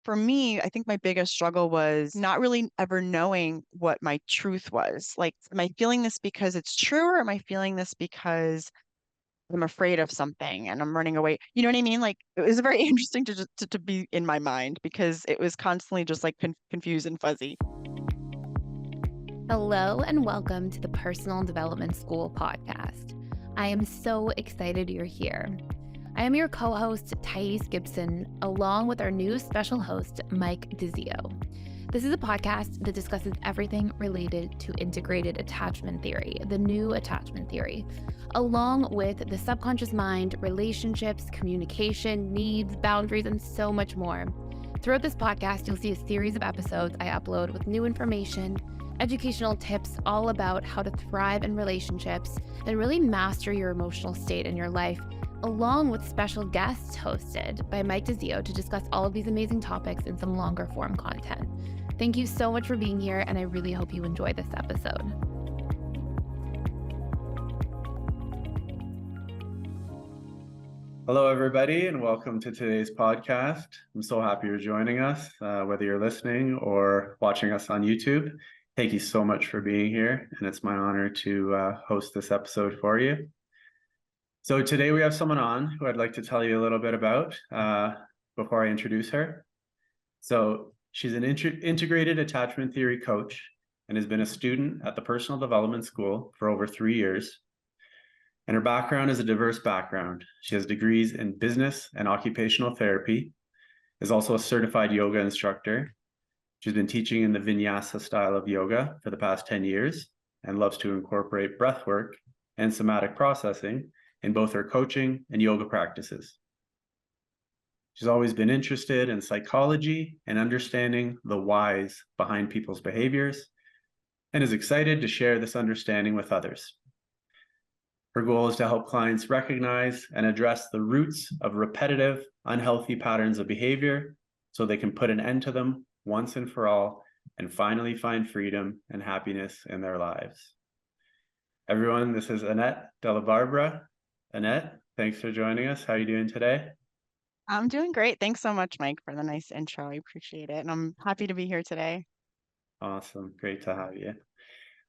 for me, I think my biggest struggle was not really ever knowing what my truth was. Like, am I feeling this because it's true, or am I feeling this because I'm afraid of something and I'm running away? You know what I mean? Like, it was very interesting to just to be in my mind because it was constantly just like confused and fuzzy. Hello, and welcome to the Personal Development School podcast. I am so excited you're here. I am your co host, Thais Gibson, along with our new special host, Mike DiZio. This is a podcast that discusses everything related to integrated attachment theory, the new attachment theory, along with the subconscious mind, relationships, communication, needs, boundaries, and so much more. Throughout this podcast, you'll see a series of episodes I upload with new information, educational tips all about how to thrive in relationships and really master your emotional state in your life, along with special guests hosted by Mike DiZio to discuss all of these amazing topics in some longer form content. Thank you so much for being here, and I really hope you enjoy this episode. Hello, everybody, and welcome to today's podcast. I'm so happy you're joining us, whether you're listening or watching us on YouTube. Thank you so much for being here, and it's my honor to host this episode for you. So today we have someone on who I'd like to tell you a little bit about before I introduce her. So she's an integrated attachment theory coach and has been a student at the Personal Development School for over 3 years. And her background is a diverse background. She has degrees in business and occupational therapy, is also a certified yoga instructor. She's been teaching in the Vinyasa style of yoga for the past 10 years and loves to incorporate breath work and somatic processing in both her coaching and yoga practices. She's always been interested in psychology and understanding the whys behind people's behaviors and is excited to share this understanding with others. Her goal is to help clients recognize and address the roots of repetitive, unhealthy patterns of behavior so they can put an end to them once and for all and finally find freedom and happiness in their lives. Everyone, this is Annette Delabarbara. Annette, thanks for joining us. How are you doing today? I'm doing great. Thanks so much, Mike, for the nice intro. I appreciate it. And I'm happy to be here today. Awesome. Great to have you.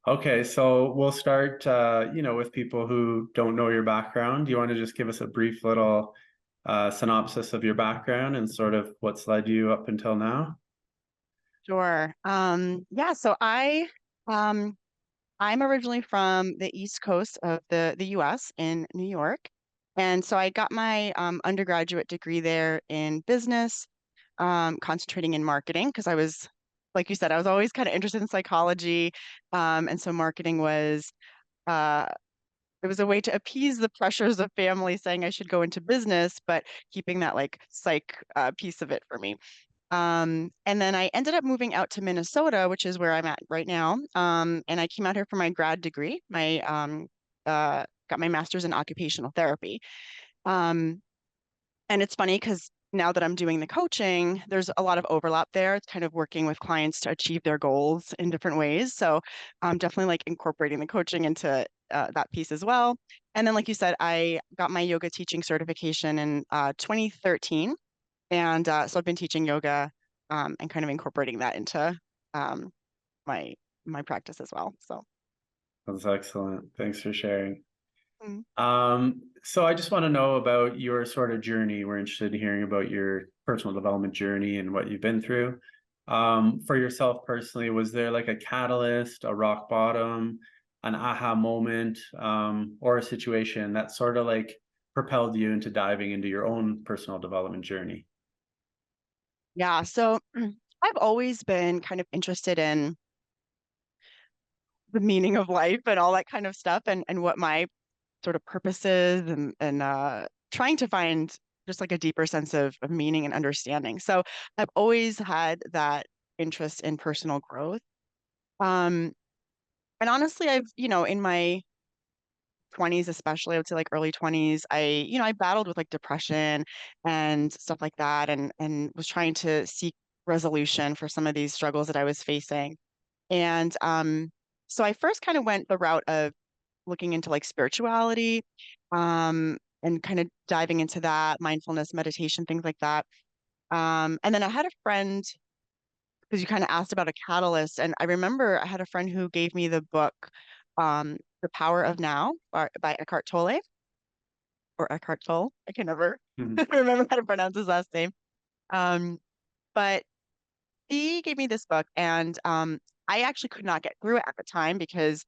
Okay, so we'll start, with people who don't know your background. Do you want to just give us a brief little synopsis of your background and sort of what's led you up until now? Sure. So I'm originally from the East Coast of the US in New York. And so I got my undergraduate degree there in business, concentrating in marketing because I was, like you said, I was always kind of interested in psychology. And so marketing was uh, it was a way to appease the pressures of family saying I should go into business, but keeping that like psych piece of it for me. And then I ended up moving out to Minnesota, which is where I'm at right now. And I came out here for my grad degree. Got my master's in occupational therapy. Um, and it's funny because now that I'm doing the coaching, there's a lot of overlap there. It's kind of working with clients to achieve their goals in different ways. So I'm definitely like incorporating the coaching into that piece as well. And then, like you said, I got my yoga teaching certification in 2013. And so I've been teaching yoga and kind of incorporating that into um, my my practice as well. So That's excellent. Thanks for sharing. mm. So I just want to know about your sort of journey. We're interested in hearing about your personal development journey and what you've been through. For yourself personally, was there like a catalyst, a rock bottom, an aha moment, or a situation that sort of like propelled you into diving into your own personal development journey? Yeah, so I've always been kind of interested in the meaning of life and all that kind of stuff and what my sort of purpose is and trying to find just like a deeper sense of meaning and understanding. So I've always had that interest in personal growth. Um, and honestly, in my 20s especially, I would say like early 20s, I battled with like depression and stuff like that and was trying to seek resolution for some of these struggles that I was facing. And so I first kind of went the route of looking into like spirituality, and kind of diving into that, mindfulness, meditation, things like that. And then I had a friend, because you kind of asked about a catalyst, and I remember I had a friend who gave me the book, The Power of Now by Eckhart Tolle, or Eckhart Tolle. I can never Mhm. remember how to pronounce his last name. Um, but he gave me this book, and I actually could not get through it at the time because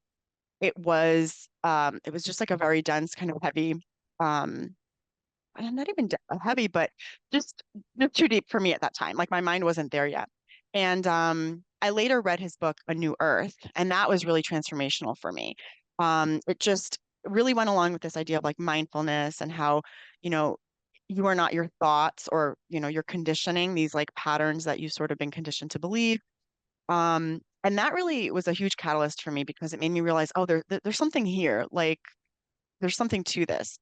it was just like a very dense, kind of heavy, um, and not even heavy, but just just too deep for me at that time. Like my mind wasn't there yet. And I later read his book, A New Earth, and that was really transformational for me. It just really went along with this idea of like mindfulness and how, you know, you are not your thoughts, or, your conditioning, these like patterns that you've sort of been conditioned to believe. And that really was a huge catalyst for me because it made me realize, oh, there's something here. Like there's something to this.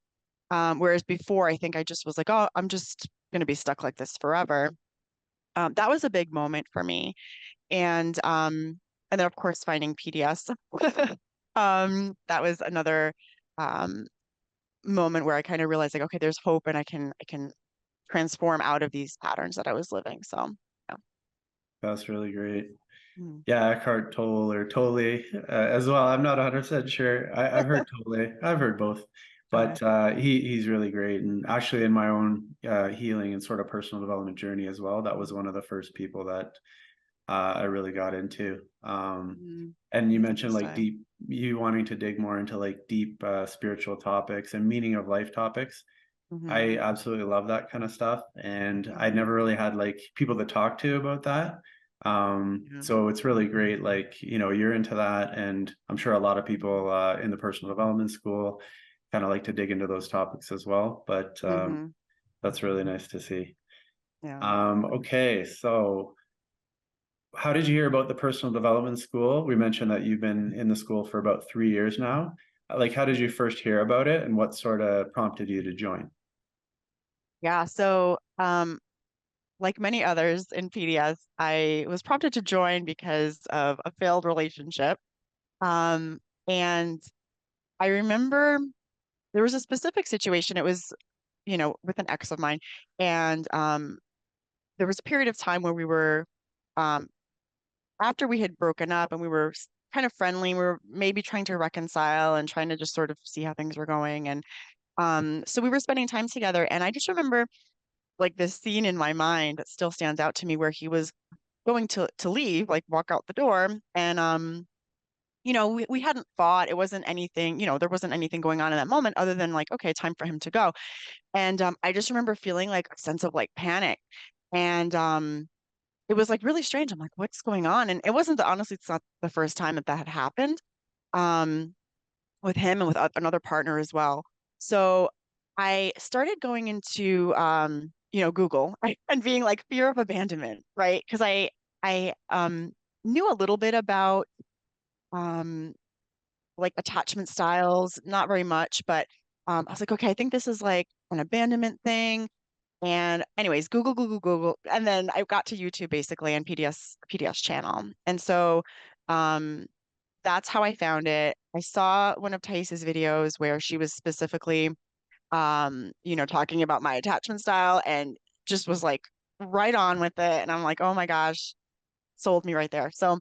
Whereas before, I think I just was like, oh, I'm just going to be stuck like this forever. That was a big moment for me. And then of course finding PDS. That was another um, moment where I kind of realized like, okay, there's hope, and I can transform out of these patterns that I was living. So yeah. That's really great. Mm. Yeah, Eckhart Tolle or Tolle as well. I'm not 100% sure. I've heard Tolle. I've heard both, Okay. but he's really great. And actually, in my own healing and sort of personal development journey as well, that was one of the first people that I really got into. Mm. And you mentioned like Interesting. you wanting to dig more into like deep spiritual topics and meaning of life topics. Hmm. I absolutely love that kind of stuff. And I Hmm. never really had like people to talk to about that. Yeah. So it's really great. Like, you're into that. And I'm sure a lot of people in the personal development school kind of like to dig into those topics as well. But Hmm. that's really nice to see. Yeah. Okay. So how did you hear about the personal development school? We mentioned that you've been in the school for about 3 years now. Like, how did you first hear about it, and what sort of prompted you to join? Yeah. So, like many others in PDS, I was prompted to join because of a failed relationship. Um, and I remember there was a specific situation. It was, with an ex of mine, and there was a period of time where we were, um, after we had broken up, and we were kind of friendly. We were maybe trying to reconcile and trying to just sort of see how things were going. And so we were spending time together, and I just remember like this scene in my mind that still stands out to me where he was going to leave, like walk out the door, and we hadn't fought. It wasn't anything, there wasn't anything going on in that moment other than like, okay, time for him to go. And I just remember feeling like a sense of like panic. And it was like really strange. I'm like, what's going on? And it wasn't honestly, it's not the first time that had happened. Um, with him and with another partner as well. So I started going into Google and being like fear of abandonment, right? Because I knew a little bit about um like attachment styles, not very much, but I was like, okay, I think this is like an abandonment thing. And anyways, Google, and then I got to YouTube basically and PDS channel. And so um that's how I found it. I saw one of Thais's videos where she was specifically, talking about my attachment style, and just was like right on with it. And I'm like, oh my gosh, sold me right there. So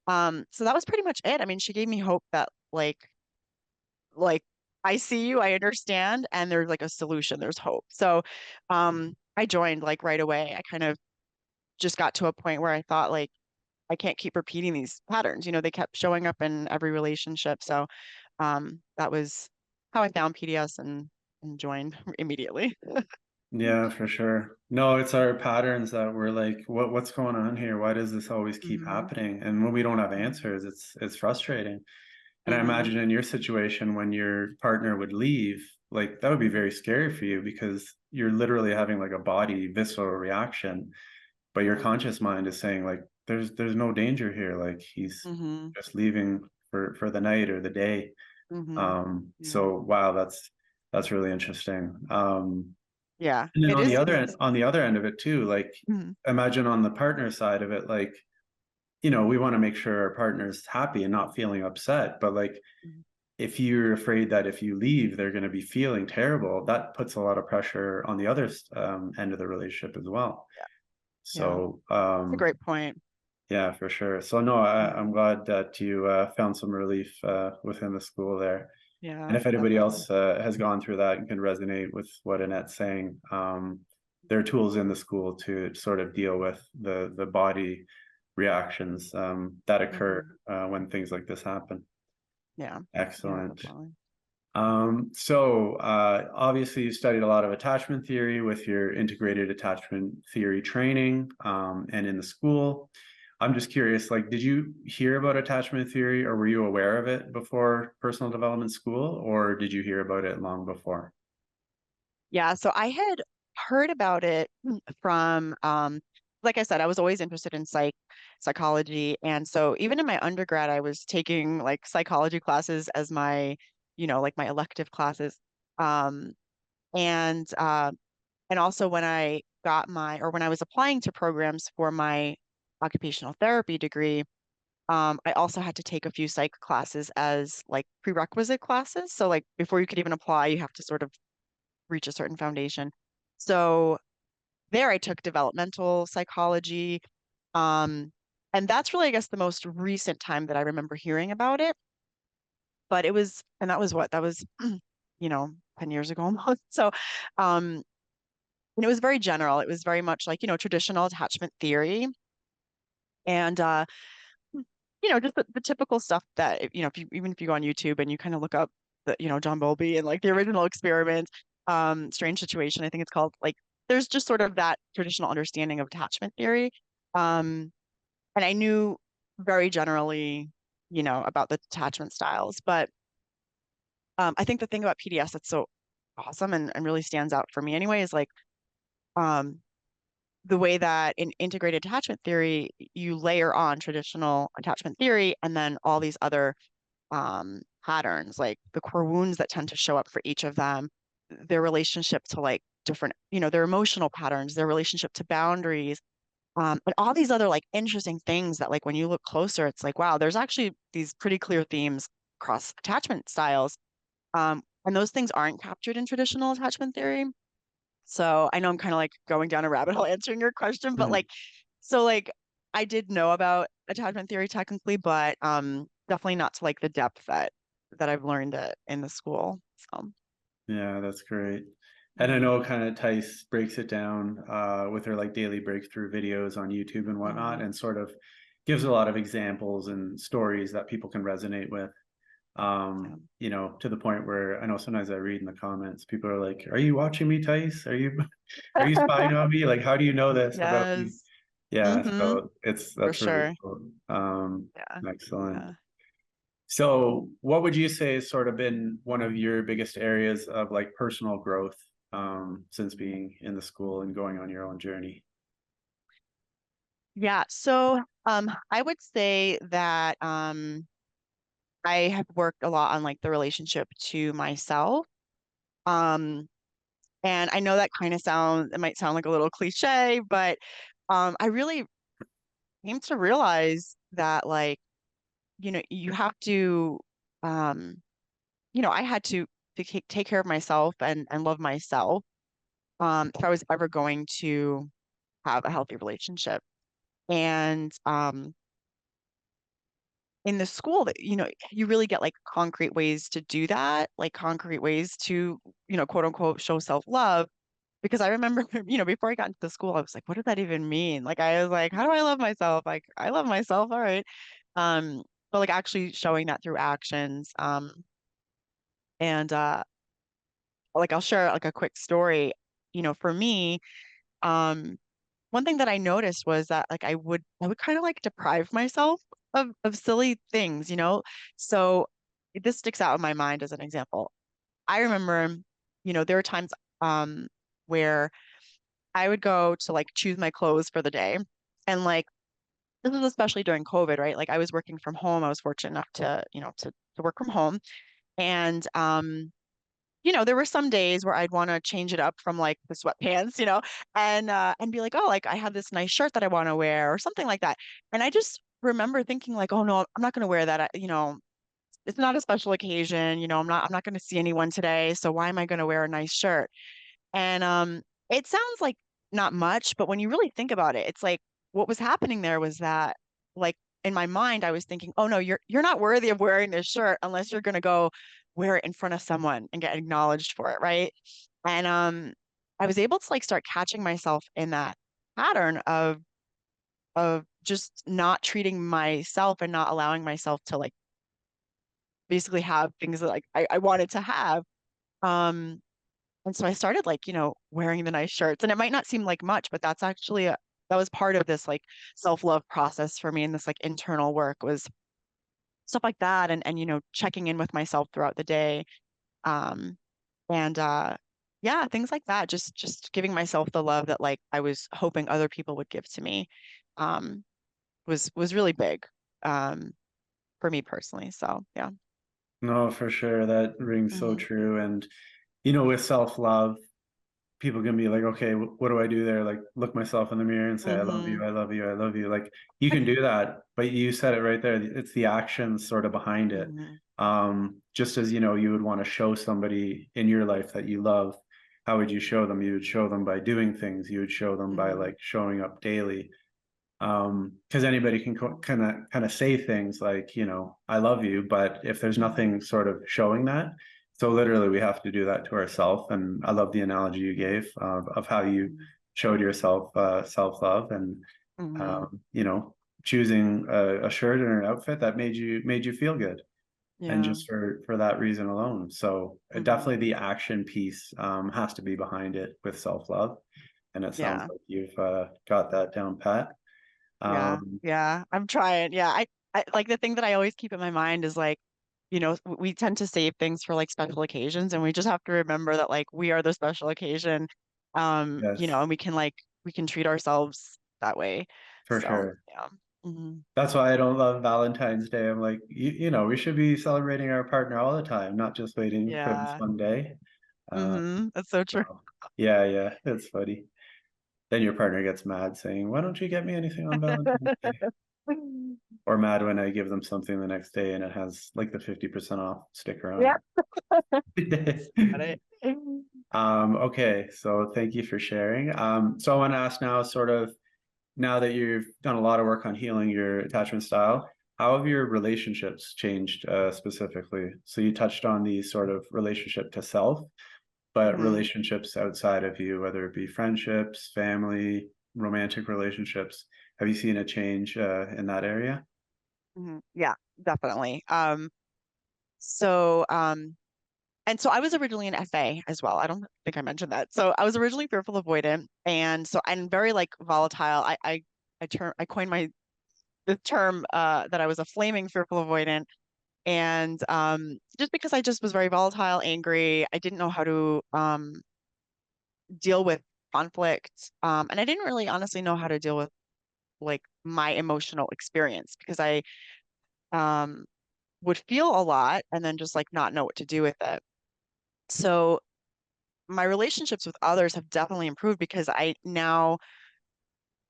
that was pretty much it. I mean, she gave me hope that like I see you, I understand, and there's like a solution, there's hope. So, I joined like right away. I kind of just got to a point where I thought like, I can't keep repeating these patterns. They kept showing up in every relationship. So that was how I found PDS and joined immediately. Yeah, for sure. No, it's our patterns that we're like, what's going on here? Why does this always keep Hmm. happening? And when we don't have answers, it's frustrating. And I Hmm. imagine in your situation, when your partner would leave, like that would be very scary for you because you're literally having like a body visceral reaction, but your Yeah. conscious mind is saying like, there's no danger here. Like he's Hmm. just leaving for the night or the day. Hmm. Yeah. So wow, that's really interesting. Yeah. And then It on the is. other end, on the other end of it too, like Mhm. imagine on the partner side of it, like, we want to make sure our partner's happy and not feeling upset. But like Mhm. if you're afraid that if you leave, they're going to be feeling terrible, that puts a lot of pressure on the other end of the relationship as well. Yeah. So That's a great point. yeah, for sure. So no, I'm Mhm. glad that you found some relief within the school there. And Yeah, if anybody definitely. else has gone through that and can resonate with what Annette's saying, there are tools in the school to sort of deal with the body reactions that occur Hmm. when things like this happen. Yeah. Yeah, Excellent. definitely. Obviously you studied a lot of attachment theory with your integrated attachment theory training, and in the school. I'm just curious, like, did you hear about attachment theory or were you aware of it before personal development school, or did you hear about it long before? Yeah, so I had heard about it from, like I said, I was always interested in psychology. And so even in my undergrad, I was taking like psychology classes as my, like my elective classes. Um, and and also when I got or when I was applying to programs for my occupational therapy degree, I also had to take a few psych classes as like prerequisite classes. So like before you could even apply, you have to sort of reach a certain foundation. So there I took developmental psychology. Um, and that's really, I guess, the most recent time that I remember hearing about it. But and that was what? That was, 10 years ago almost. So, um, and it was very general. It was very much like, traditional attachment theory. And, just the typical stuff that, even if you go on YouTube and you kind of look up John Bowlby and like the original experiment, Strange Situation, I think it's called, like, there's just sort of that traditional understanding of attachment theory. Um, and I knew very generally, about the attachment styles, but I think the thing about PDS that's so awesome and really stands out for me anyway is like um, the way that in integrated attachment theory, you layer on traditional attachment theory and then all these other patterns, like the core wounds that tend to show up for each of them, their relationship to like different, their emotional patterns, their relationship to boundaries, and all these other like interesting things that like when you look closer, it's like, wow, there's actually these pretty clear themes across attachment styles. And those things aren't captured in traditional attachment theory. So I know I'm kind of like going down a rabbit hole answering your question, but Mhm. like, so like I did know about attachment theory technically, but definitely not to like the depth that I've learned it in the school. So Yeah, that's great. And I mhm, know kind of Tice breaks it down with her like daily breakthrough videos on YouTube and whatnot, mhm, and sort of gives a lot of examples and stories that people can resonate with. yeah. To the point where I know sometimes I read in the comments, people are like, "Are you watching me, Tice? Are you are you spying on me? Like, how do you know this about me?" Yes. Yeah, Hmm. so For that's really sure. cool. Yeah. Excellent. Yeah. So what would you say has sort of been one of your biggest areas of like personal growth since being in the school and going on your own journey? Yeah. So I would say that I have worked a lot on like the relationship to myself. Um, and I know that kind of it might sound like a little cliche, but I really came to realize that like, you have to um, I had to take care of myself and love myself if I was ever going to have a healthy relationship. And in the school that you really get like concrete ways to do that, like concrete ways to quote unquote show self-love. Because I remember before I got into the school I was like, what does that even mean? Like I was like, how do I love myself? Like I love myself, all right. um but like actually showing that through actions, and like I'll share like a quick story. For me, um one thing that I noticed was that like I would kind of like deprive myself of silly things, So this sticks out in my mind as an example. I remember, there were times where I would go to like choose my clothes for the day. And like this was especially during COVID, right? Like I was working from home. I was fortunate enough to work from home. And there were some days where I'd want to change it up from like the sweatpants, and be like, oh, like I have this nice shirt that I want to wear or something like that. And I just remember thinking like, oh no, I'm not going to wear that. It's not a special occasion, I'm not going to see anyone today, so why am I going to wear a nice shirt? And it sounds like not much, but when you really think about it, it's like what was happening there was that like in my mind I was thinking, "Oh no, you're not worthy of wearing this shirt unless you're going to go wear it in front of someone and get acknowledged for it, right?" And I was able to like start catching myself in that pattern of just not treating myself and not allowing myself to like basically have things that like I wanted to have. Um, and so I started like, wearing the nice shirts. And it might not seem like much, but that was part of this like self-love process for me. And this like internal work was stuff like that. And checking in with myself throughout the day. Um, and yeah, things like that. Just giving myself the love that like I was hoping other people would give to me, um, was really big, um, for me personally. So yeah. No, for sure. That rings so Hmm. true. And, you know, with self-love, people can be like, okay, what do I do there? Like, look myself in the mirror and say, I love Hmm. you, I love you, I love you. Like, you can do that, but you said it right there. It's the actions sort of behind it. Hmm. Just as, you know, you would want to show somebody in your life that you love, how would you show them? You would show them by doing things. You would show them by Hmm. like showing up daily. Because anybody can kind of say things like, you know, I love you, but if there's Hmm. nothing sort of showing that, so literally we have to do that to ourselves. And I love the analogy you gave of how you showed yourself self-love and Hmm. you know, choosing a shirt or an outfit that made you feel good, and Yeah. just for that reason alone. So Hmm. definitely the action piece has to be behind it with self-love, and it sounds Yeah. like you've got that down pat. Yeah. Um, Yeah. I'm trying. Yeah. I like the thing that I always keep in my mind is like, we tend to save things for like special occasions and we just have to remember that like we are the special occasion. yes, And we can treat ourselves that way. for So sure. yeah. Hmm. That's why I don't love Valentine's Day. I'm like, you know, we should be celebrating our partner all the time, not just waiting for this Yeah. one day. Uh, That's so true. so, yeah, yeah, it's funny. Then your partner gets mad saying, "Why don't you get me anything on Valentine's Day?" Or mad when I give them something the next day and it has like the 50% off sticker on Yeah. it. Got it. Okay, so thank you for sharing. So I want to ask now, sort of, now that you've done a lot of work on healing your attachment style, how have your relationships changed specifically? So you touched on the sort of relationship to self, but Hmm. relationships outside of you, whether it be friendships, family, romantic relationships, have you seen a change in that area? Hmm. Yeah, definitely. So, and so I was originally an FA as well. I don't think I mentioned that. So I was originally fearful avoidant, and so I'm very like volatile. I coined the term that I was a flaming fearful avoidant, and just because I just was very volatile, angry. I didn't know how to deal with conflict, and I didn't really honestly know how to deal with like my emotional experience because I um would feel a lot and then just like not know what to do with it. So my relationships with others have definitely improved because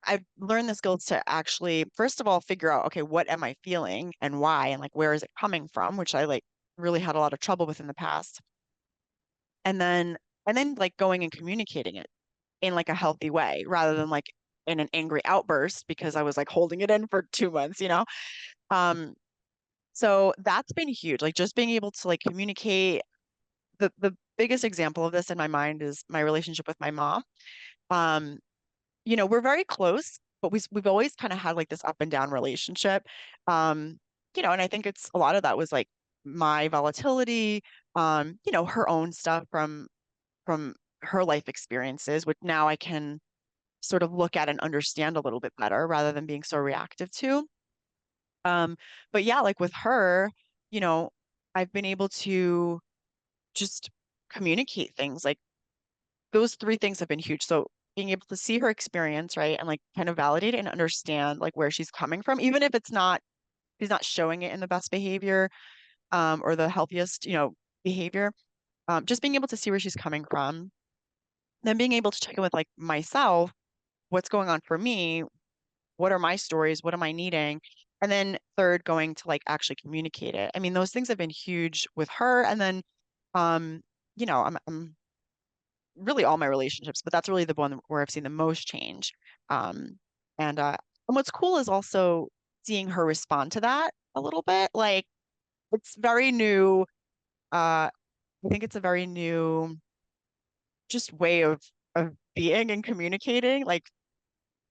I've learned the skills to actually, first of all, figure out, okay, what am I feeling and why, and like where is it coming from, which I like really had a lot of trouble with in the past. And then like going and communicating it in like a healthy way rather than like in an angry outburst because I was like holding it in for 2 months. Um, so that's been huge. Like just being able to like communicate. The biggest example of this in my mind is my relationship with my mom. Um, we're very close, but we've always kind of had like this up and down relationship. Um, and I think it's a lot of that was like my volatility, her own stuff from her life experiences, which now I can sort of look at and understand a little bit better rather than being so reactive to. Um, but yeah, like with her, you know, I've been able to just communicate things like those three things have been huge. So being able to see her experience, right, and like kind of validate it and understand like where she's coming from, even if she's not showing it in the best behavior, or the healthiest, behavior. Just being able to see where she's coming from, then being able to check in with like myself, what's going on for me, what are my stories, what am I needing? And then third, going to like actually communicate it. I mean, those things have been huge with her. And then, um, I'm really all my relationships, but that's really the one where I've seen the most change. Um, and what's cool is also seeing her respond to that a little bit. Like it's very new. I think it's a very new just way of being and communicating. Like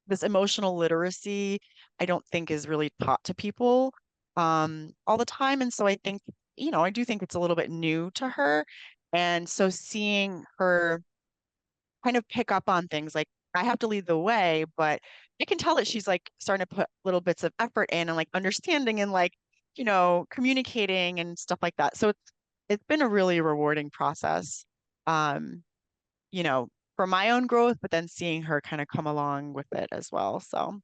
this emotional literacy, I don't think is really taught to people all the time. And so I think, I do think it's a little bit new to her. And so seeing her kind of pick up on things like I have to lead the way, but I can tell that she's like starting to put little bits of effort in and like understanding and like, communicating and stuff like that. So it's been a really rewarding process. Um, you know, for my own growth, but then seeing her kind of come along with it as well. So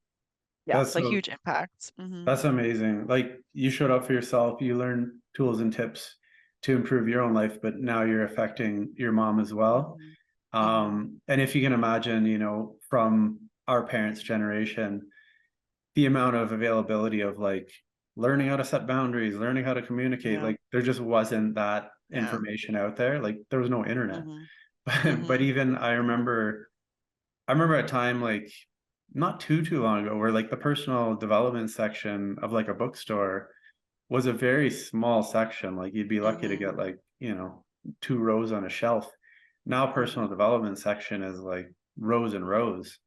yeah, That's it's a so huge impact. that's amazing. Like you showed up for yourself, you learned tools and tips to improve your own life, but now you're affecting your mom as well. Hmm. Hmm. And if you can imagine, from our parents' generation, the amount of availability of like learning how to set boundaries, learning how to communicate, Yeah. like there just wasn't that Yeah. information out there. Like there was no internet. Hmm. But Hmm. even I remember a time like not too long ago where like the personal development section of like a bookstore was a very small section. Like you'd be lucky to get Hmm. like, 2 rows on a shelf. Now personal Hmm. development section is like rows and rows.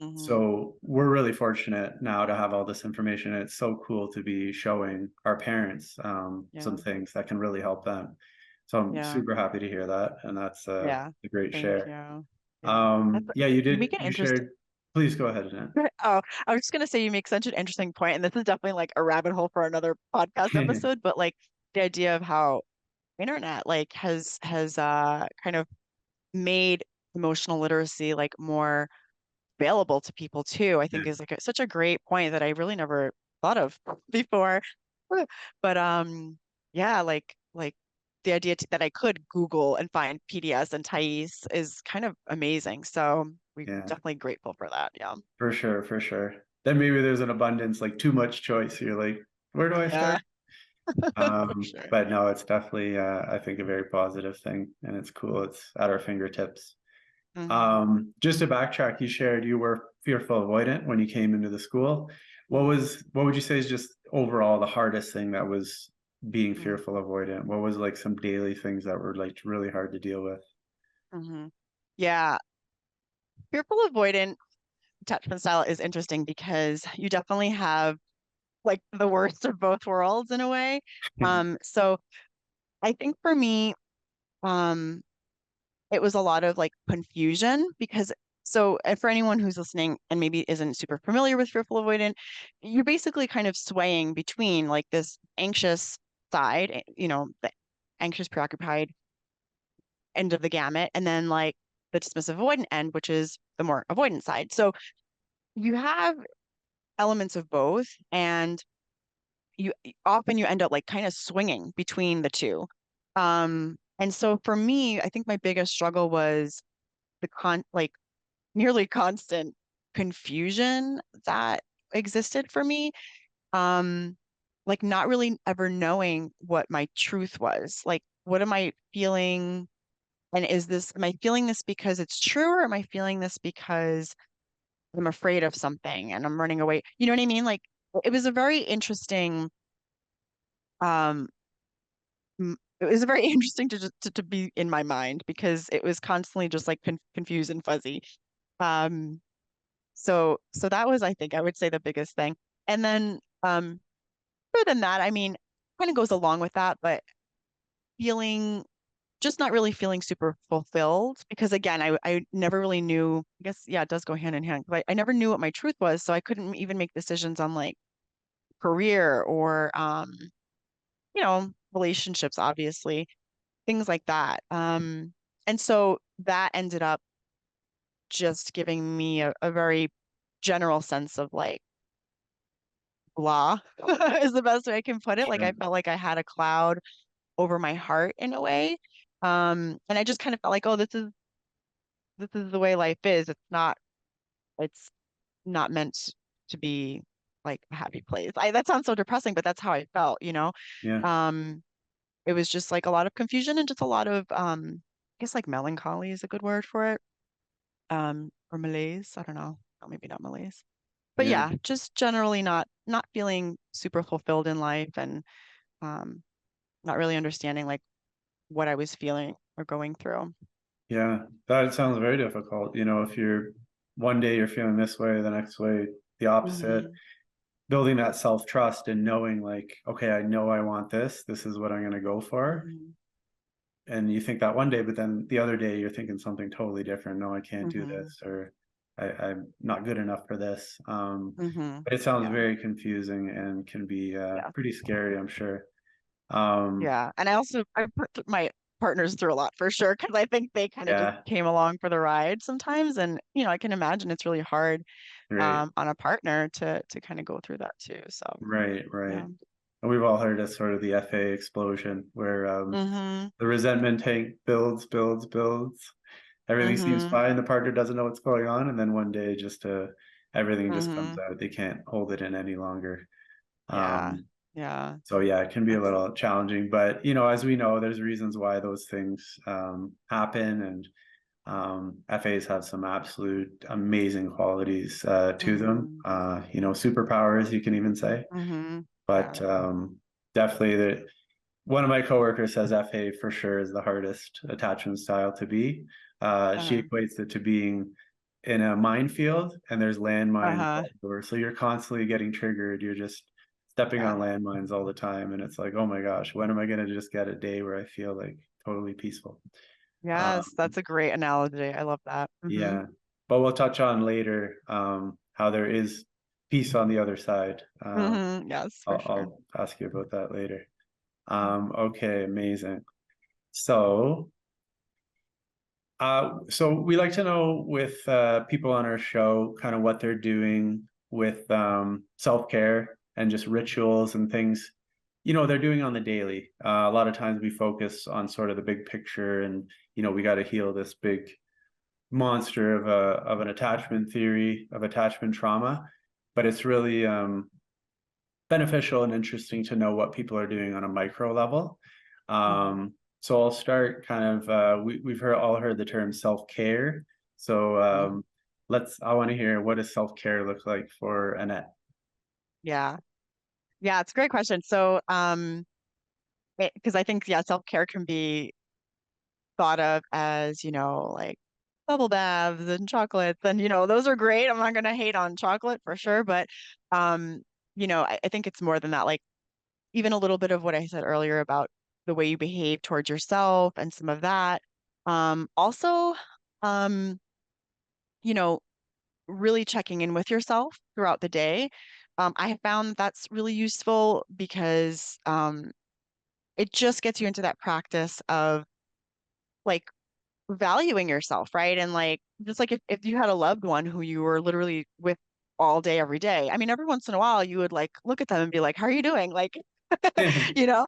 Hmm. So we're really fortunate now to have all this information. And it's so cool to be showing our parents some Yeah. things that can really help them. So I'm Yeah. super happy to hear that. And that's Yeah. a great Thank share. you. Yeah. Yeah, you You did. make an You interesting. shared. Please go ahead, Annette. Oh, I was just gonna say you make such an interesting point, and this is definitely like a rabbit hole for another podcast episode, but like the idea of how internet like has kind of made emotional literacy like more available to people too, I Yeah, think is like such a great point that I really never thought of before. But yeah, like the idea that I could Google and find PDS and Thais is kind of amazing. So we're yeah, definitely grateful for that. Yeah. for sure, for sure. Then maybe there's an abundance, like too much choice. You're like, where do I Yeah, start? for sure. But no, it's definitely, I think, a very positive thing, and it's cool. It's at our fingertips. Hmm. Just to backtrack, you shared you were fearful avoidant when you came into the school. Hmm. What would you say is just overall the hardest thing that was being Hmm. fearful avoidant? What was like some daily things that were like really hard to deal with? Hmm. Yeah, fearful avoidant attachment style is interesting because you definitely have like the worst of both worlds in a way. So I think for me, um, it was a lot of like confusion because and for anyone who's listening and maybe isn't super familiar with fearful avoidant, you're basically kind of swaying between like this anxious side, the anxious, preoccupied end of the gamut, and then like the dismissive avoidant end, which is the more avoidant side. So you have elements of both, and you often you end up like kind of swinging between the two. And so for me, I think my biggest struggle was the like nearly constant confusion that existed for me. Um, like not really ever knowing what my truth was. Like, what am I feeling? And am I feeling this because it's true, or am I feeling this because I'm afraid of something and I'm running away? You know what I mean? Like, it was a very interesting, um, it was very interesting to just to be in my mind because it was constantly just like confused and fuzzy. Um, so that was, I think, I would say the biggest thing. And then, other than that, I mean, kind of goes along with that, but feeling just not really feeling super fulfilled because again, I never really knew, I guess, yeah, it does go hand in hand. But I never knew what my truth was, so I couldn't even make decisions on like career or relationships, obviously, things like that. And so that ended up just giving me a very general sense of like blah is the best way I can put it. Like I Sure. felt like I had a cloud over my heart in a way. And I just kind of felt like, oh, this is the way life is. It's not meant to be like a happy place. That sounds so depressing, but that's how I felt. Yeah. Um, it was just like a lot of confusion and just a lot of guess like melancholy is a good word for it. Or malaise. I don't know. Oh, maybe not malaise. But Yeah. yeah, just generally not feeling super fulfilled in life and um not really understanding like what I was feeling or going through. Yeah. That sounds very difficult. If you're one day you're feeling this way, the next way, the opposite, Hmm. building that self-trust and knowing like, okay, I know I want this. This is what I'm going to go for. Hmm. And you think that one day, but then the other day you're thinking something totally different. No, I can't do Hmm. this, or I'm not good enough for this. Hmm. But it sounds Yeah. very confusing and can be Yeah. pretty scary, I'm sure. Um, Yeah. And I put my partners through a lot for sure because I think they kind of just yeah, came along for the ride sometimes. And I can imagine it's really hard right, on a partner to kind of go through that too. So right, right. yeah. And we've all heard of sort of the FA explosion where Hmm. the resentment tank builds, builds, builds. Everything seems Hmm. fine. The partner doesn't know what's going on, and then one day, just everything just comes Hmm. out. They can't hold it in any longer. Yeah. Um, Yeah. so yeah, it can be a That's little challenging, but as we know, there's reasons why those things happen, and FAs have some absolute amazing qualities to them. hmm Superpowers, you can even say. hmm But Yeah. definitely, one of my coworkers says FA for sure is the hardest attachment style to be. She Uh-huh. equates it to being in a minefield and there's landmines Uh-huh. all over. So you're constantly getting triggered. You're just stepping Yeah. on landmines all the time. And it's like, oh my gosh, when am I going to just get a day where I feel like totally peaceful? Yes, Um, that's a great analogy. I love that. yeah. But we'll touch on later how there is peace on the other side. Yes, for sure. I'll ask you about that later. Okay, amazing. So, so we like to know with people on our show kind of what they're doing with self-care and just rituals and things, they're doing on the daily. A lot of times we focus on sort of the big picture and, we got to heal this big monster of an attachment theory, of attachment trauma. But it's really beneficial and interesting to know what people are doing on a micro level. Hmm. So I'll start kind of we've all heard the term self-care. So Hmm. I want to hear, what does self-care look like for Annette? Yeah. Yeah, it's a great question. So, because I think, yeah, self-care can be thought of as, like bubble baths and chocolates, and those are great. I'm not gonna hate on chocolate for sure, but um, I think it's more than that. Like even a little bit of what I said earlier about the way you behave towards yourself and some of that. Also, um, you know, really checking in with yourself throughout the day. I have found that's really useful because it just gets you into that practice of like valuing yourself, right? And like just like if you had a loved one who you were literally with all day, every day, I mean, every once in a while you would like look at them and be like, how are you doing? Like, you know?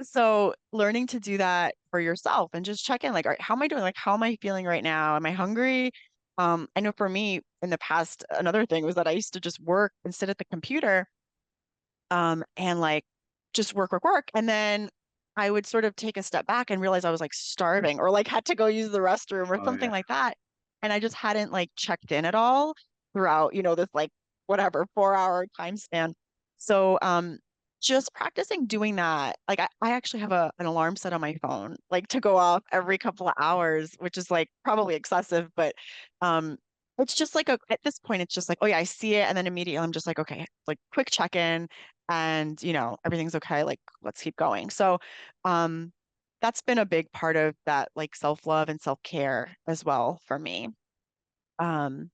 So learning to do that for yourself and just check in, like, all right, how am I doing? Like, how am I feeling right now? Am I hungry? I know for me in the past, another thing was that I used to just work and sit at the computer and like just work, work, work. And then I would sort of take a step back and realize I was like starving or like had to go use the restroom or Oh something yeah. like that. And I just hadn't like checked in at all throughout, this like whatever 4 hour time span. So just practicing doing that. Like I actually have an alarm set on my phone, like to go off every couple of hours, which is like probably excessive, but um it's just like at this point, it's just like, oh yeah, I see it. And then immediately I'm just like, okay, like quick check in and everything's okay, like let's keep going. So um that's been a big part of that like self-love and self-care as well for me. um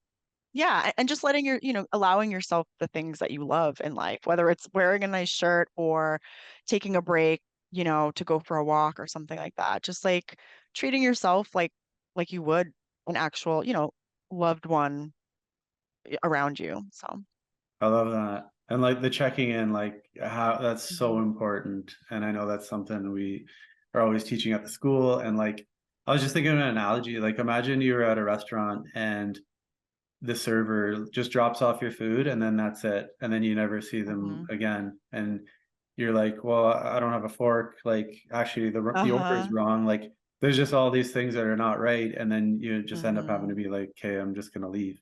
yeah, and just letting allowing yourself the things that you love in life, whether it's wearing a nice shirt or taking a break, to go for a walk or something like that. Just like treating yourself like you would an actual loved one around you. So I love that. And like the checking in, like how that's so mhm. important. And I know that's something we are always teaching at the school. And like, I was just thinking of an analogy. Like, imagine you were at a restaurant and the server just drops off your food and then that's it. And then you never see them Mhm. again. And you're like, well, I don't have a fork. Like, actually, the order is Uh-huh. wrong. Like, there's just all these things that are not right, and then you just end up having to Mm-hmm. be like, okay, I'm just gonna leave.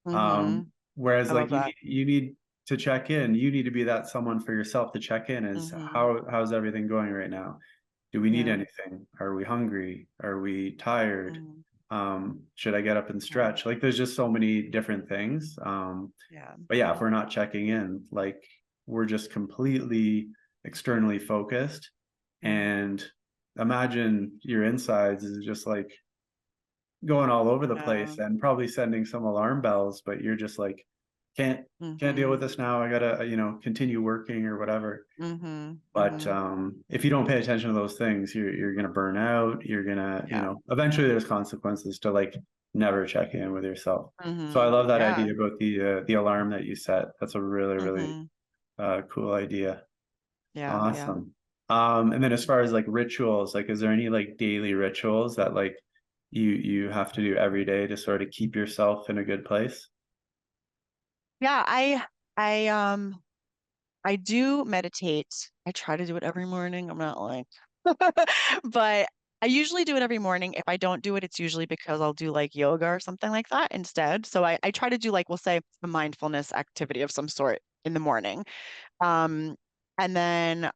Mm-hmm. Whereas I love like that. you need to check in. You need to be that someone for yourself to check in. Is Mm-hmm. how's everything going right now? Do we need Yeah. anything? Are we hungry? Are we tired? Mm-hmm. Should I get up and Yeah. stretch? Like there's just so many different things. Yeah. But yeah, if we're not checking in, like we're just completely externally focused. Mm-hmm. And imagine your insides is just like going all over the Yeah. place and probably sending some alarm bells, but you're just like, can't can't deal Mm-hmm. with this now. I gotta, continue working or whatever. Mm-hmm. But Mm-hmm. if you don't pay attention to those things, you're gonna burn out. You're gonna, Yeah. eventually there's consequences to like never checking in with yourself. So I Mm-hmm. love that Yeah. idea about the alarm that you set. That's a really, really Mm-hmm. cool idea. Yeah. Yeah. Awesome. And then as far as like rituals, like is there any like daily rituals that like you have to do every day to sort of keep yourself in a good place? Yeah. I I do meditate. I try to do it every morning. I'm not like, but I usually do it every morning. If I don't do it, it's usually because I'll do like yoga or something like that instead. So I try to do like, we'll say a mindfulness activity of some sort in the morning. Um, and then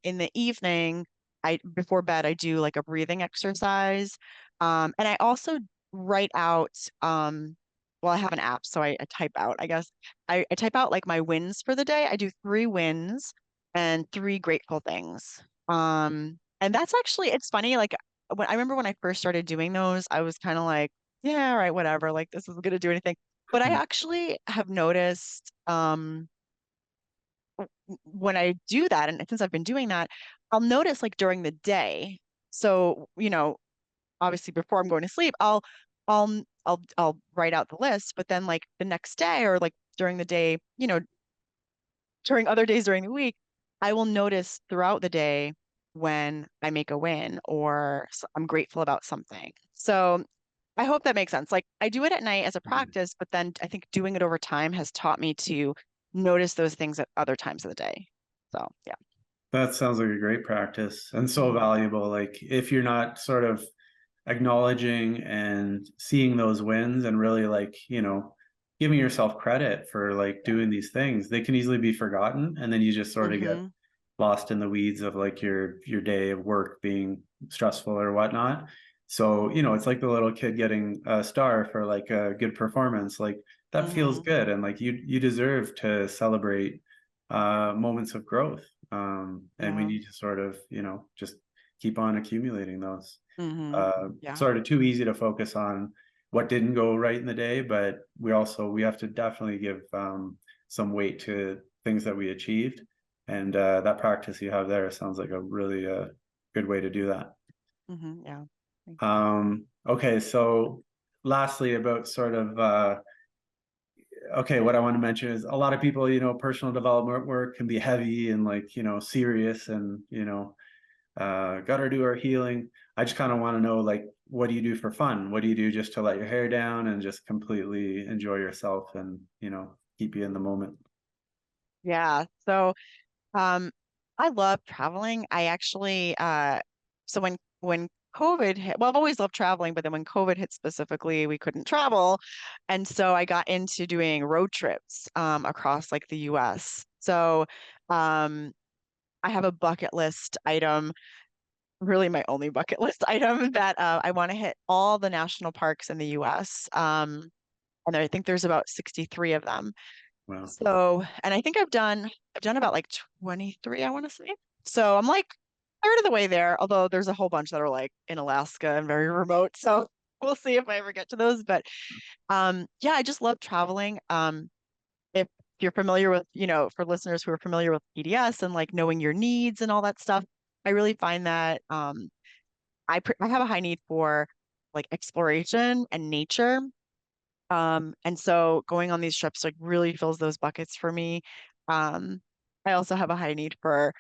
in the evening, I before bed, I do like a breathing exercise. And I also write out, well, I have an app, so I type out, I guess. I type out like my wins for the day. I do three wins and three grateful things. And that's actually, it's funny, like when I remember when I first started doing those, I was kind of like, yeah, all right, whatever, like this isn't gonna do anything. But I actually have noticed, when I do that, and since I've been doing that, I'll notice like during the day. So, obviously before I'm going to sleep, I'll write out the list, but then like the next day or like during the day, during other days during the week, I will notice throughout the day when I make a win or I'm grateful about something. So I hope that makes sense. Like I do it at night as a practice, but then I think doing it over time has taught me to notice those things at other times of the day. So yeah. That sounds like a great practice and so Hmm. valuable. Like if you're not sort of acknowledging and seeing those wins and really like, giving yourself credit for like Yeah. doing these things, they can easily be forgotten. And then you just sort of get Hmm. lost in the weeds of like your day of work being stressful or whatnot. So, it's like the little kid getting a star for like a good performance. Like that feels Hmm. good. And like you deserve to celebrate moments of growth. And we Yeah. need to sort of, just keep on accumulating those. Hmm. Yeah. Sort of too easy to focus on what didn't go right in the day, but we have to definitely give some weight to things that we achieved. And that practice you have there sounds like a really good way to do that. Yeah. Thank you. Okay, so lastly, about sort of okay, what I want to mention is a lot of people, personal development work can be heavy and like, serious and, gotta do our healing. I just kind of want to know, like, what do you do for fun? What do you do just to let your hair down and just completely enjoy yourself and, keep you in the moment? Yeah. So I love traveling. I actually so when COVID hit, well, I've always loved traveling, but then when COVID hit specifically, we couldn't travel. And so I got into doing road trips across like the US. So um I have a bucket list item, really my only bucket list item that I want to hit all the national parks in the US. And I think there's about 63 of them. Well, So, and I think I've done about like 23, I want to say. So I'm like third of the way there, although there's a whole bunch that are like in Alaska and very remote. So we'll see if I ever get to those. But yeah, I just love traveling. If you're familiar with, for listeners who are familiar with PDS and like knowing your needs and all that stuff, I really find that I have a high need for like exploration and nature. And so going on these trips like really fills those buckets for me. Um, I also have a high need for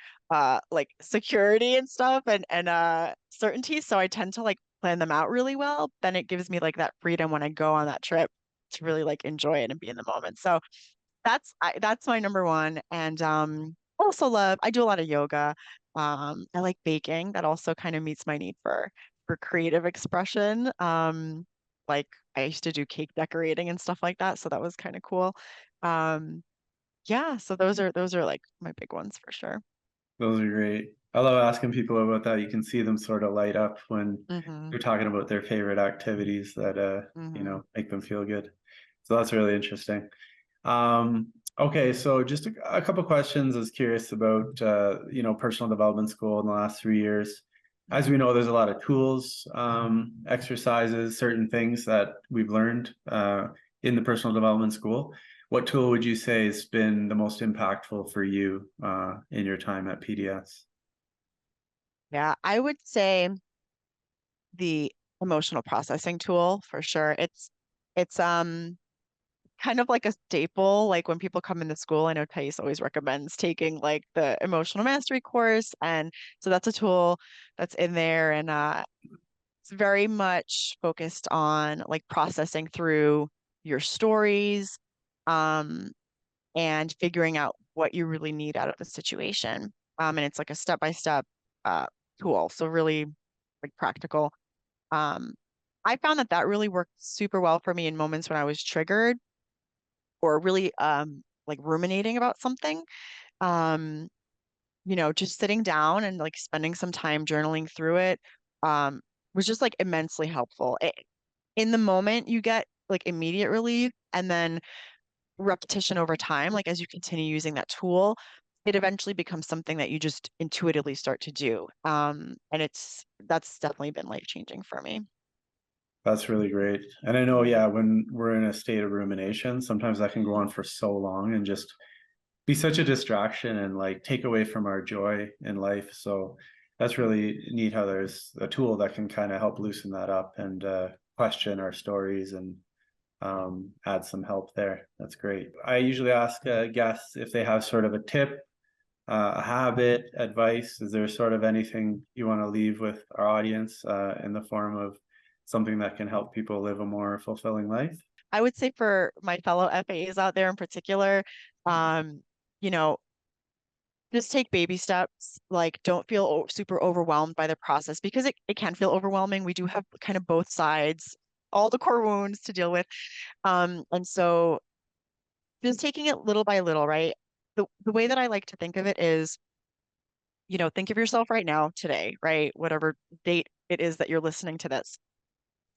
like security and stuff and certainty. So I tend to like plan them out really well. Then it gives me like that freedom when I go on that trip to really like enjoy it and be in the moment. So that's my number one. And I do a lot of yoga. I like baking. That also kind of meets my need for for creative expression. Like I used to do cake decorating and stuff like that, so that was kind of cool. Um, yeah, so those are like my big ones for sure. Those are great. I love asking people about that. You can see them sort of light up when Hmm. they're talking about their favorite activities that Hmm. make them feel good. So that's really interesting. Okay, so just a couple questions. I was curious about personal development school in the last 3 years. As Hmm. we know, there's a lot of tools, exercises, certain things that we've learned in the personal development school. What tool would you say has been the most impactful for you in your time at PDS? Yeah, I would say the emotional processing tool for sure. It's kind of like a staple. Like when people come into school, I know Thais always recommends taking like the emotional mastery course. And so that's a tool that's in there. And it's very much focused on like processing through your stories, um, and figuring out what you really need out of the situation. And it's like a step-by-step uh, tool. So really like practical. Um, I found that that really worked super well for me in moments when I was triggered or really like ruminating about something. Um, just sitting down and like spending some time journaling through it um was just like immensely helpful. In the moment you get like immediate relief, and then repetition over time, like as you continue using that tool, it eventually becomes something that you just intuitively start to do. And that's definitely been life changing for me. That's really great. And I know, Yeah. yeah, when we're in a state of rumination, sometimes that can go Mhm. on for so long and just be such a distraction and like take away from our joy in life. So that's really neat how there's a tool that can kind of help loosen that up and question our stories and add some help there. That's great. I usually ask guests if they have sort of a tip, a habit, advice. Is there sort of anything you want to leave with our audience in the form of something that can help people live a more fulfilling life? I would say for my fellow FAs out there in particular, um, you know, just take baby steps. Like, don't feel super overwhelmed by the process because it can feel overwhelming. We do have kind of both sides, all the core wounds to deal with. And so just taking it little by little, right? The way that I like to think of it is, think of yourself right now, today, right? Whatever date it is that you're listening to this.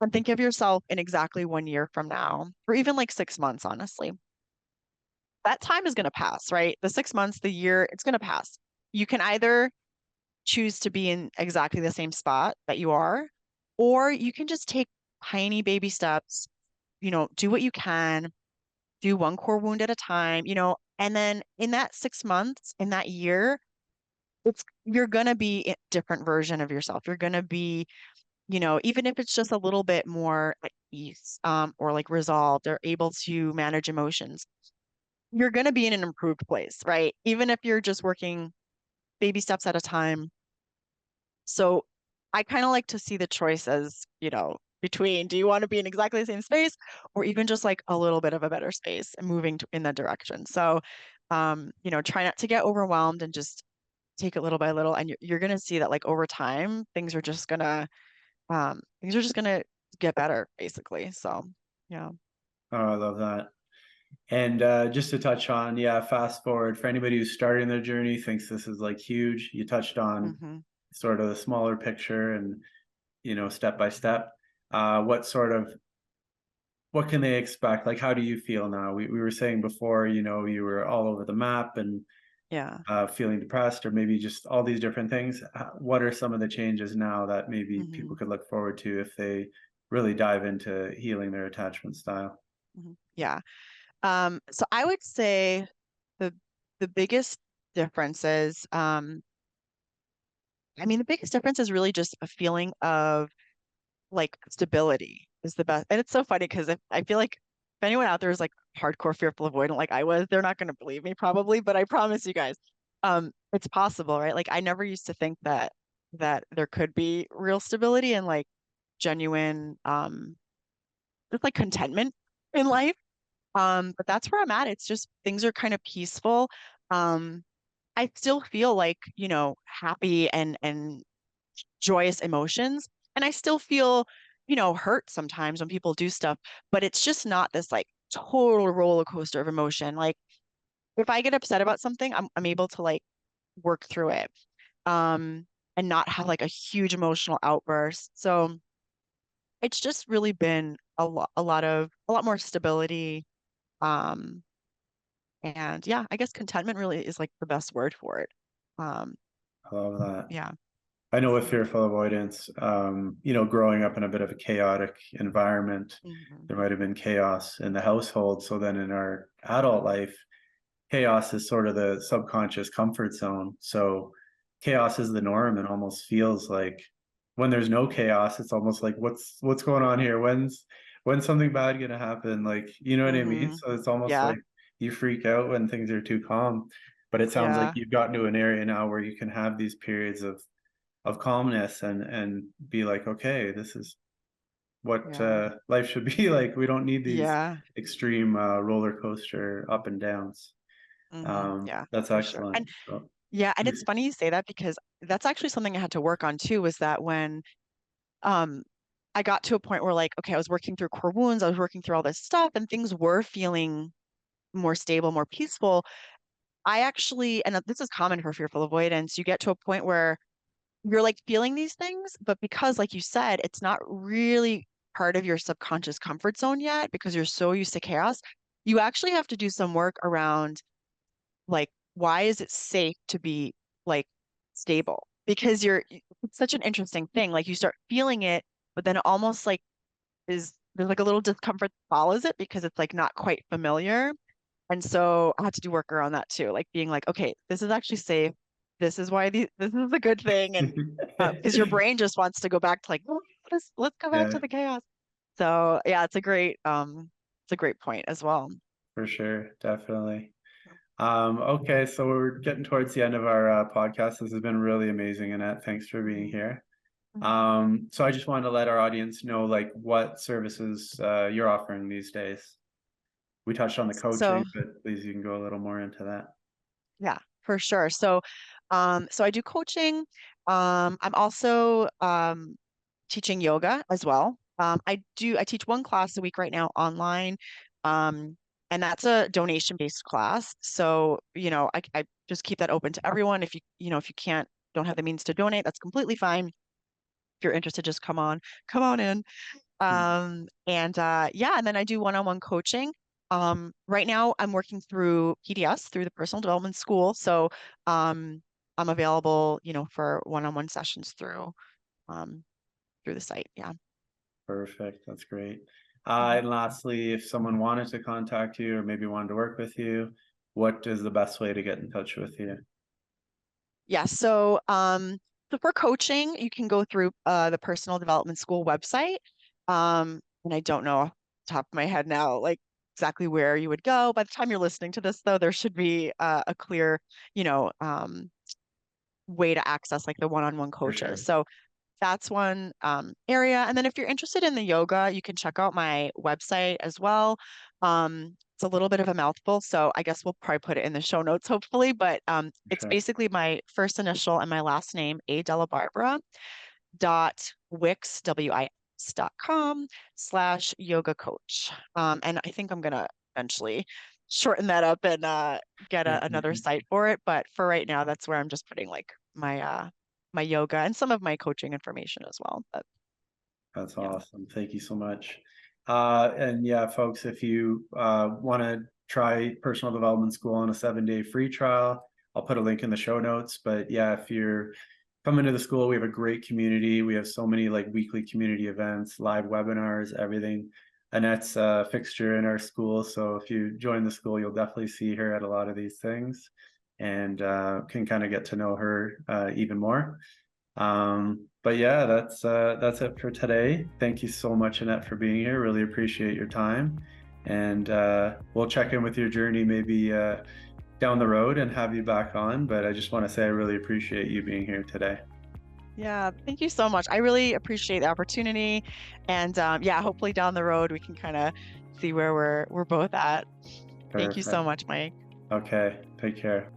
And think of yourself in exactly 1 year from now, or even like 6 months, honestly. That time is going to pass, right? The 6 months, the year, it's going to pass. You can either choose to be in exactly the same spot that you are, or you can just take tiny baby steps, do what you can, do one core wound at a time, and then in that 6 months, in that year, you're gonna be a different version of yourself. You're gonna be, even if it's just a little bit more at ease, or like resolved or able to manage emotions, you're gonna be in an improved place, right? Even if you're just working baby steps at a time. So I kind of like to see the choice as, between do you want to be in exactly the same space or even just like a little bit of a better space and moving in that direction. So, try not to get overwhelmed and just take it little by little. And you're going to see that like over time, things are just going to get better basically. So, yeah. Oh, I love that. And just to touch on, yeah, fast forward for anybody who's starting their journey, thinks this is like huge. You touched on Hmm. sort of the smaller picture and, step by step. What can they expect? Like, how do you feel now? We were saying before, you were all over the map and Yeah. feeling depressed or maybe just all these different things. What are some of the changes now that maybe people Hmm. could look forward to if they really dive into healing their attachment style? Hmm. Yeah. So I would say the the biggest differences, the biggest difference is really just a feeling of like stability is the best. And it's so funny because if I feel like if anyone out there is like hardcore fearful avoidant like I was, they're not going to believe me probably, but I promise you guys, it's possible, right? Like I never used to think that there could be real stability and like genuine, just like contentment in life. But that's where I'm at. It's just things are kind of peaceful. Um, I still feel like, happy and joyous emotions, And I still feel, hurt sometimes when people do stuff, but it's just not this like total roller coaster of emotion. Like if I get upset about something, I'm able to like work through it, um, and not have like a huge emotional outburst. So it's just really been a lot more stability. Um, and yeah, I guess contentment really is like the best word for it. Um, I love that. yeah. I know with Mhm. fearful avoidance, growing up in a bit of a chaotic environment, Mhm. there might have been chaos in the household. So then in our adult life, chaos is sort of the subconscious comfort zone. So chaos is the norm and almost feels like when there's no chaos, it's almost like what's going on here? When's something bad gonna happen? Like, you know what I mean? Mhm. So it's almost Yeah. like you freak out when things are too calm. But it sounds like Yeah. you've gotten to an area now where you can have these periods of calmness and be like, okay, this is what Yeah. life should be like. We don't need these Yeah. extreme roller coaster up and downs. Yeah, That's for sure. excellent. And So, yeah, and it's funny you say that because that's actually something I had to work on too, was that when um I got to a point where like, okay, I was working through core wounds, I was working through all this stuff and things were feeling more stable, more peaceful. I actually, and this is common for fearful avoidance, you get to a point where you're like feeling these things, but because like you said, it's not really part of your subconscious comfort zone yet because you're so used to chaos, you actually have to do some work around like why is it safe to be like stable? Because it's such an interesting thing. Like you start feeling it, but then it almost like there's like a little discomfort that follows it because it's like not quite familiar. And so I had to do work around that too, like being like, okay, this is actually safe. This is why this is a good thing. And because your brain just wants to go back to like, "Oh, let's go back yeah, to the chaos." So yeah, it's a great point as well. for sure, definitely. Okay, so we're getting towards the end of our podcast. This has been really amazing, Annette. Thanks for being Mhm. here. Mhm. So I just wanted to let our audience know like what services you're offering these days. We touched on the So coaching, but please you can go a little more into that. yeah, for sure. So, so I do coaching. I'm also teaching yoga as well. I teach one class a week right now online. Um, and that's a donation-based class. So, I just keep that open to everyone. If you don't have the means to donate, that's completely fine. If you're interested, just come on in. Mm. And yeah, and then I do one-on-one coaching. Right now I'm working through PDS, through the Personal Development School. So I'm available, for one-on-one sessions um, through the site. Yeah. Perfect. That's great. Mhm. And lastly, if someone wanted to contact you or maybe wanted to work with you, what is the best way to get in touch with you? Yeah. So for coaching, you can go through the Personal Development School website. And I don't know off the top of my head now, like exactly where you would go. By the time you're listening to this, though, there should be a clear, you know, way to access like the one-on-one For coaches. sure. So that's one area. And then if you're interested in the yoga, you can check out my website as well. It's a little bit of a mouthful, so I guess we'll probably put it in the show notes, hopefully. But For it's sure. basically my first initial and my last name, A Delabarbara wix.com/yoga coach. And I think I'm gonna eventually shorten that up and get another site for it. But for right now, that's where I'm just putting like my yoga and some of my coaching information as well. But That's yeah. awesome. Thank you so much. And yeah, folks, if you want to try personal development school on a 7-day free trial, I'll put a link in the show notes. But yeah, if you're coming to the school, we have a great community. We have so many like weekly community events, live webinars, everything. Annette's a fixture in our school. So if you join the school, you'll definitely see her at a lot of these things and can kind of get to know her even more. But yeah, that's it for today. Thank you so much, Annette, for being here. Really appreciate your time. And we'll check in with your journey maybe down the road and have you back on. But I just want to say I really appreciate you being here today. Yeah, thank you so much. I really appreciate the opportunity. And yeah, hopefully down the road we can kind of see where we're both at. Thank you so Perfect. much, Mike. Okay, take care.